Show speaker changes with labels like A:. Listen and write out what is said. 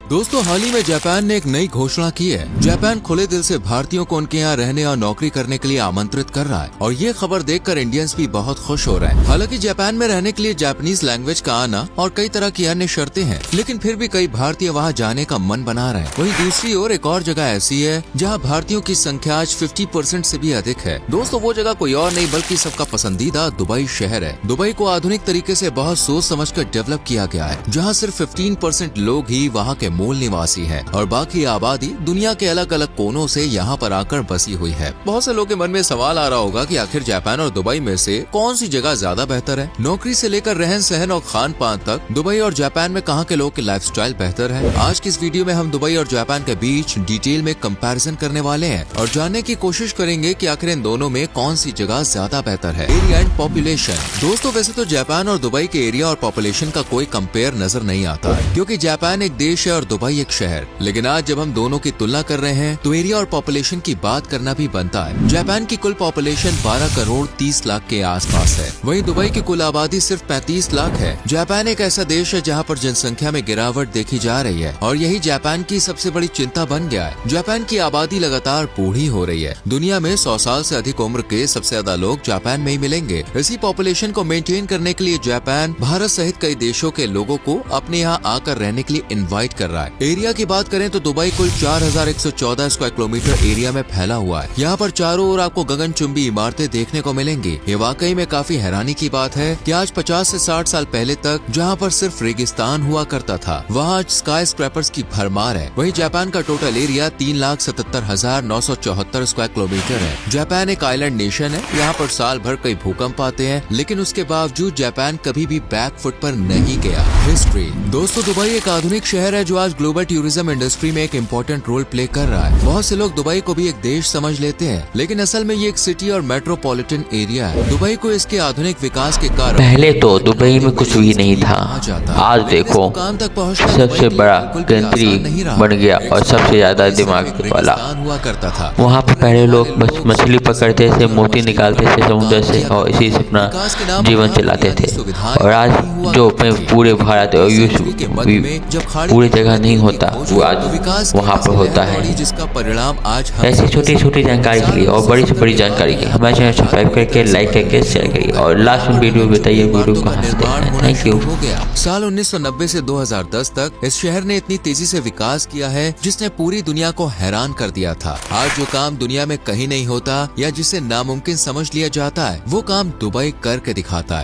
A: दोस्तों, हाल ही में जापान ने एक नई घोषणा की है। जापान खुले दिल से भारतीयों को उनके यहाँ रहने और नौकरी करने के लिए आमंत्रित कर रहा है और ये खबर देखकर इंडियंस भी बहुत खुश हो रहे हैं। हालांकि जापान में रहने के लिए जापानीज लैंग्वेज का आना और कई तरह की अन्य शर्तें हैं, लेकिन फिर भी कई भारतीय वहाँ जाने का मन बना रहे हैं। वहीं दूसरी ओर एक और जगह ऐसी है जहाँ भारतीयों की संख्या आज 50% से भी अधिक है। दोस्तों, वो जगह कोई और नहीं बल्कि सबका पसंदीदा दुबई शहर है। दुबई को आधुनिक तरीके से बहुत सोच समझ कर डेवलप किया गया है, जहाँ सिर्फ 15% लोग ही वहाँ के मूल निवासी है और बाकी आबादी दुनिया के अलग अलग कोनों से यहाँ पर आकर बसी हुई है। बहुत से लोगों के मन में सवाल आ रहा होगा कि आखिर जापान और दुबई में से कौन सी जगह ज्यादा बेहतर है। नौकरी से लेकर रहन सहन और खान पान तक दुबई और जापान में कहाँ के लोग के लाइफस्टाइल बेहतर है। आज की इस वीडियो में हम दुबई और जापान के बीच डिटेल में कंपैरिजन करने वाले हैं और जानने की कोशिश करेंगे कि आखिर इन दोनों में कौन सी जगह ज्यादा बेहतर है। Area and population. दोस्तों, वैसे तो जापान और दुबई के एरिया और पॉपुलेशन का कोई कंपेयर नजर नहीं आता है, क्योंकि जापान एक देश है और दुबई एक शहर। लेकिन आज जब हम दोनों की तुलना कर रहे हैं तो एरिया और पॉपुलेशन की बात करना भी बनता है। जापान की कुल पॉपुलेशन 12 करोड़ 30 लाख के आसपास है, वहीं दुबई की कुल आबादी सिर्फ 35 लाख है। जापान एक ऐसा देश है जहां पर जनसंख्या में गिरावट देखी जा रही है और यही जापान की सबसे बड़ी चिंता बन गया है। जापान की आबादी लगातार बूढ़ी हो रही है। दुनिया में 100 साल से अधिक उम्र के सबसे ज्यादा लोग जापान में ही मिलेंगे। इसी पॉपुलेशन को मेंटेन करने के लिए जापान भारत सहित कई देशों के लोगों को अपने यहाँ आकर रहने के लिए इनवाइट कर रहा है। एरिया की बात करें तो दुबई कुल 4114 स्क्वायर किलोमीटर एरिया में फैला हुआ है। यहाँ पर चारों ओर आपको गगनचुंबी इमारतें देखने को मिलेंगी। ये वाकई में काफी हैरानी की बात है कि आज 50 से 60 साल पहले तक जहाँ पर सिर्फ रेगिस्तान हुआ करता था, वहाँ आज स्काई स्क्रैपर्स की भरमार है। वहीं जापान का टोटल एरिया 3,77,974 स्क्वायर किलोमीटर है। जापान एक आइलैंड नेशन है। यहाँ पर साल भर कई भूकंप आते हैं, लेकिन उसके बावजूद जापान कभी भी बैक फुट पर नहीं गया। हिस्ट्री। दोस्तों, दुबई एक आधुनिक शहर है जो आज ग्लोबल टूरिज्म इंडस्ट्री में एक इम्पोर्टेंट रोल प्ले कर रहा है। बहुत से लोग दुबई को भी एक देश समझ लेते हैं, लेकिन असल में ये एक सिटी और मेट्रोपॉलिटन एरिया है। दुबई को इसके आधुनिक विकास के कारण
B: पहले तो दुबई में कुछ भी नहीं था। आज देखो सबसे बड़ा कंट्री बन गया और सबसे ज्यादा दिमाग वाला
A: हुआ करता था।
B: वहाँ पे पहले लोग बस मछली पकड़ते थे, मोती निकालते थे समुद्र से और इसी से अपना जीवन चलाते थे। और आज जो पूरे भारत और पूरी जगह नहीं होता, वो आज वहाँ पर होता है।
A: जिसका परिणाम आज
B: ऐसी छोटी छोटी जानकारी के लिए और बड़ी से बड़ी जानकारी के लिए हमारे चैनल सब्सक्राइब करके लाइक करके शेयर करिए और लास्ट में वीडियो बताइए वीडियो कहाँ से देखना है। Thank you.
A: साल 1990 से 2010 तक इस शहर ने इतनी तेजी से विकास किया है जिसने पूरी दुनिया को हैरान कर दिया था। आज जो काम दुनिया में कहीं नहीं होता या जिसे नामुमकिन समझ लिया जाता है, वो काम दुबई करके दिखाता है।